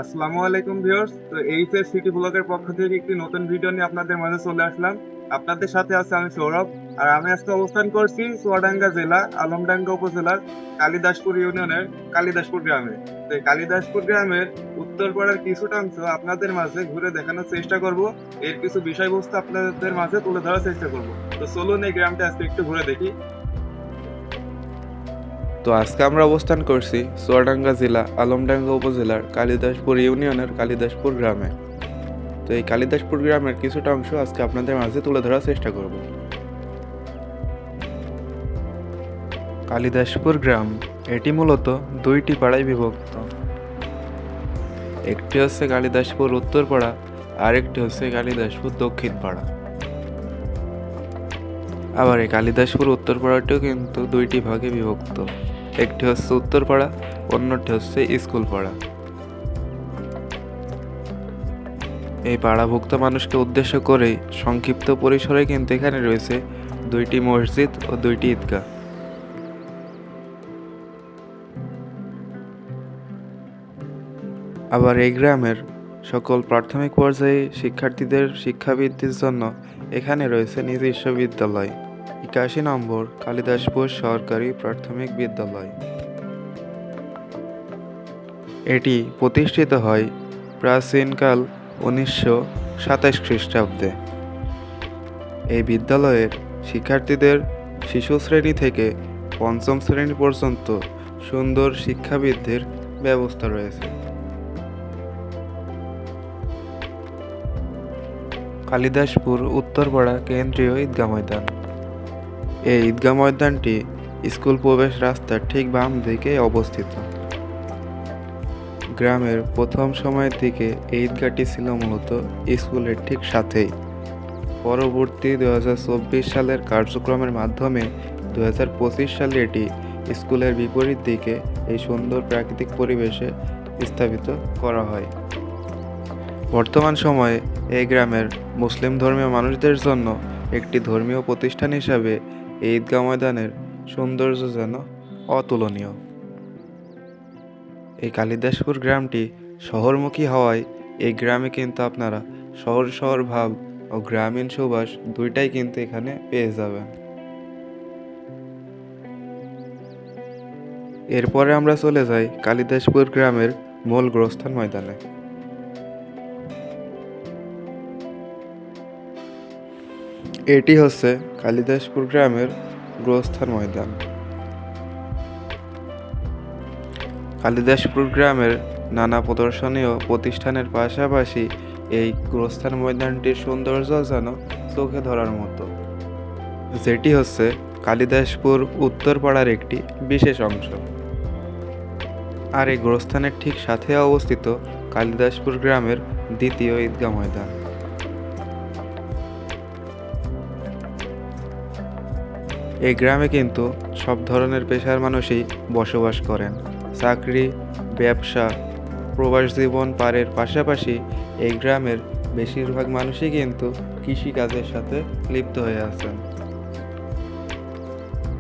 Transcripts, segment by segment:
আসসালামু আলাইকুম ভিউয়ার্স। তো এইচএস সিটি ব্লগের পক্ষ থেকে একটি নতুন ভিডিও নিয়ে আপনাদের মাঝে চলে আসলাম। আপনাদের সাথে আছে আমি সৌরভ। আর আমি আজকে অবস্থান করছি চুয়াডাঙ্গা জেলা আলমডাঙ্গা উপজেলার কালিদাসপুর ইউনিয়নের কালিদাসপুর গ্রামে। তো এই কালিদাসপুর গ্রামের উত্তরপাড়ার কিছুটা অংশ আপনাদের মাঝে ঘুরে দেখানোর চেষ্টা করব। এর কিছু বিষয়বস্তু আপনাদের মাঝে তুলে ধরার চেষ্টা করব। তো চলুন এই গ্রামটা আজকে একটু ঘুরে দেখি। তো আজকে আমরা অবস্থান করছি চুয়াডাঙ্গা জেলা আলমডাঙ্গা উপজেলার কালিদাসপুর ইউনিয়নের কালিদাসপুর গ্রামে। তো এই কালিদাসপুর গ্রামের কিছুটা অংশ আজকে আপনাদের মাঝে তুলে ধরার চেষ্টা করব। কালিদাসপুর গ্রাম এটি মূলত দুইটি পাড়ায় বিভক্ত। একটি হচ্ছে কালিদাসপুর উত্তর পাড়া, আরেকটি হচ্ছে কালিদাসপুর দক্ষিণ পাড়া। আবার এই কালিদাসপুর উত্তর পাড়াটিও কিন্তু দুইটি ভাগে বিভক্ত। একটি হচ্ছে উত্তর পাড়া, অন্যটি হচ্ছে স্কুল পাড়া। এই পাড়াভুক্ত মানুষকে উদ্দেশ্য করেই সংক্ষিপ্ত পরিসরে কিন্তু এখানে রয়েছে দুইটি মসজিদ ও দুইটি ঈদগাহ। আবার এই গ্রামের সকল প্রাথমিক পর্যায়ে শিক্ষার্থীদের শিক্ষাবৃদ্ধির জন্য এখানে রয়েছে নিজস্ব বিদ্যালয়, 81 নম্বর কালিদাসপুর সরকারি প্রাথমিক বিদ্যালয়। এটি প্রতিষ্ঠিত হয় প্রাচীনকাল 1927 খ্রিস্টাব্দে। এই বিদ্যালয়ের শিক্ষার্থীদের শিশু শ্রেণী থেকে পঞ্চম শ্রেণী পর্যন্ত সুন্দর শিক্ষাবৃদ্ধির ব্যবস্থা রয়েছে। কালিদাসপুর উত্তরপাড়া কেন্দ্রীয় ঈদগাহ ময়দান। এই ঈদগাহ ময়দানটি স্কুল প্রবেশ রাস্তার ঠিক বাম দিকে অবস্থিত। গ্রামের প্রথম সময়ের দিকে এই ঈদগাহটি ছিল মূলত স্কুলের ঠিক সাথেই। পরবর্তী 2024 সালের কার্যক্রমের মাধ্যমে 2025 সালে এটি স্কুলের বিপরীত দিকে এই সুন্দর প্রাকৃতিক পরিবেশে স্থাপিত করা হয়। বর্তমান সময়ে এই গ্রামের মুসলিম ধর্মীয় মানুষদের জন্য একটি ধর্মীয় প্রতিষ্ঠান হিসাবে এই ঈদগাহ ময়দানের সৌন্দর্য যেন অতুলনীয়। এই কালিদাসপুর গ্রামটি শহরমুখী হওয়ায় এই গ্রামে কিন্তু আপনারা শহর শহর ভাব ও গ্রামীণ সুবাস দুইটাই কিন্তু এখানে পেয়ে যাবেন। এরপরে আমরা চলে যাই কালিদাসপুর গ্রামের মূল গোরস্থান ময়দানে। এটি হচ্ছে কালিদাসপুর গ্রামের গোরস্থান ময়দান। কালিদাসপুর গ্রামের নানা প্রদর্শনীয় প্রতিষ্ঠানের পাশাপাশি এই গোরস্থান ময়দানটির সৌন্দর্য যেন চোখে ধরার মতো, যেটি হচ্ছে কালিদাসপুর উত্তরপাড়ার একটি বিশেষ অংশ। আর এই গোরস্থানের ঠিক সাথে অবস্থিত কালিদাসপুর গ্রামের দ্বিতীয় ঈদগাহ ময়দান। এই গ্রামে কিন্তু সব ধরনের পেশার মানুষই বসবাস করেন। চাকরি, ব্যবসা, প্রবাস জীবন পারের পাশাপাশি এই গ্রামের বেশিরভাগ মানুষই কিন্তু কৃষিকাজের সাথে লিপ্ত হয়ে আছেন।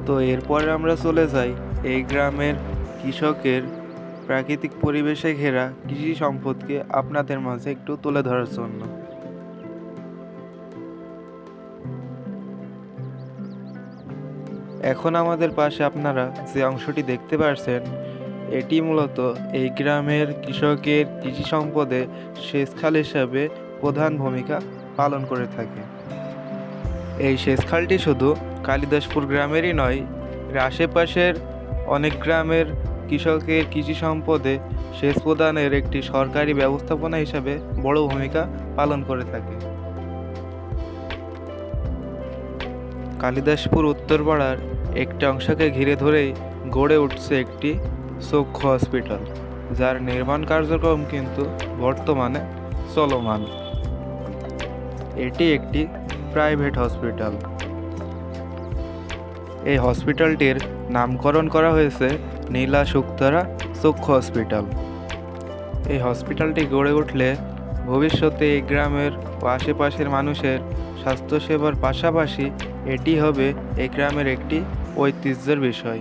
তো এরপরে আমরা চলে যাই এই গ্রামের কৃষকের প্রাকৃতিক পরিবেশে ঘেরা কৃষি সম্পদকে আপনাদের মাঝে একটু তুলে ধরার জন্য। এখন আমাদের পাশে আপনারা যে অংশটি দেখতে পাচ্ছেন, এটি মূলত এই গ্রামের কৃষকের কৃষি সম্পদে সেচখাল হিসাবে প্রধান ভূমিকা পালন করে থাকে। এই সেচখালটি শুধু কালিদাসপুর গ্রামেরই নয়, এর আশেপাশের অনেক গ্রামের কৃষকের কৃষি সম্পদে সেচ প্রদানের একটি সরকারি ব্যবস্থাপনা হিসাবে বড় ভূমিকা পালন করে থাকে। কালিদাসপুর উত্তরপাড়ার একটি অংশকে ঘিরে ধরেই গড়ে উঠছে একটি চক্ষু হসপিটাল, যার নির্মাণ কার্যক্রম কিন্তু বর্তমানে চলমান। এটি একটি প্রাইভেট হসপিটাল। এই হসপিটালটির নামকরণ করা হয়েছে নীলা শুক্তারা চক্ষু হসপিটাল। এই হসপিটালটি গড়ে উঠলে ভবিষ্যতে এই গ্রামের ও আশেপাশের মানুষের স্বাস্থ্যসেবার পাশাপাশি এটি হবে এই গ্রামের একটি ঐতিহ্যের বিষয়।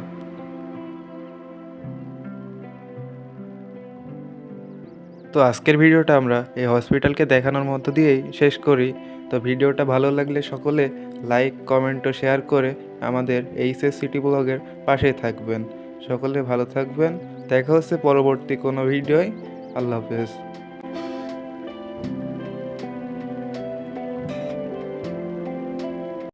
তো আজকের ভিডিওটা আমরা এই হসপিটালকে দেখানোর মধ্য দিয়েই শেষ করি। তো ভিডিওটা ভালো লাগলে সকলে লাইক, কমেন্ট ও শেয়ার করে আমাদের এইচএস সিটি ব্লগের পাশেই থাকবেন। সকলে ভালো থাকবেন। দেখা হচ্ছে পরবর্তী কোনো ভিডিওয়। আল্লাহ হাফেজ।